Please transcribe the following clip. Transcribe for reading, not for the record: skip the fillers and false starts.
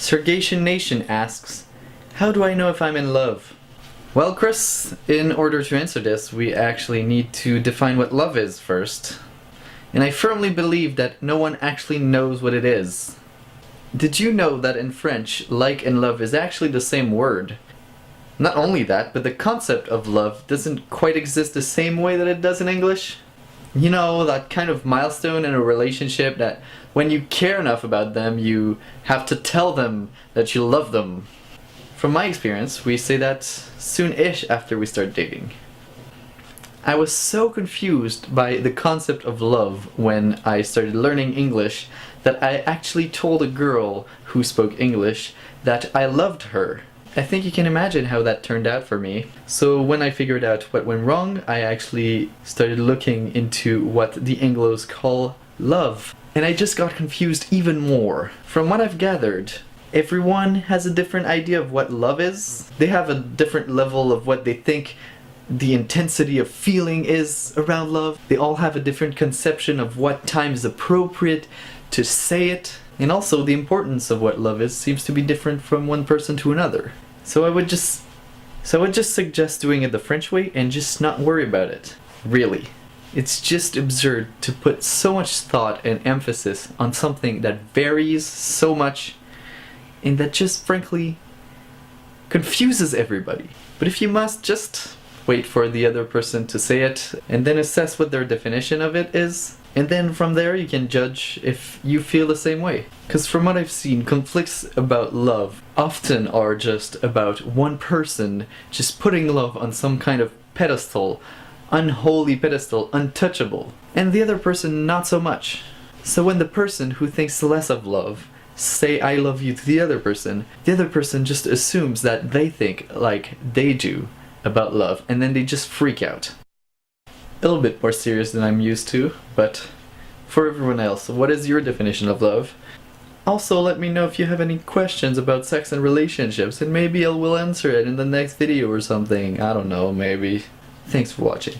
Sergation Nation asks, how do I know if I'm in love? Well, Chris, in order to answer this, we actually need to define what love is first. And I firmly believe that no one actually knows what it is. Did you know that in French, like and love is actually the same word? Not only that, but the concept of love doesn't quite exist the same way that it does in English. You know, that kind of milestone in a relationship that when you care enough about them, you have to tell them that you love them. From my experience, we say that soon-ish after we start dating. I was so confused by the concept of love when I started learning English that I actually told a girl who spoke English that I loved her. I think you can imagine how that turned out for me. So when I figured out what went wrong, I actually started looking into what the Anglos call love. And I just got confused even more. From what I've gathered, everyone has a different idea of what love is. They have a different level of what they think the intensity of feeling is around love. They all have a different conception of what time is appropriate to say it. And also the importance of what love is seems to be different from one person to another. So I would just suggest doing it the French way and just not worry about it. Really. It's just absurd to put so much thought and emphasis on something that varies so much and that just frankly confuses everybody. But if you must, just wait for the other person to say it and then assess what their definition of it is. And then from there you can judge if you feel the same way. Because from what I've seen, conflicts about love often are just about one person just putting love on some kind of pedestal, unholy pedestal, untouchable, and the other person not so much. So when the person who thinks less of love say I love you to the other person just assumes that they think like they do about love, and then they just freak out. A little bit more serious than I'm used to, but for everyone else, what is your definition of love? Also, let me know if you have any questions about sex and relationships, and maybe I will answer it in the next video or something. I don't know, maybe. Thanks for watching.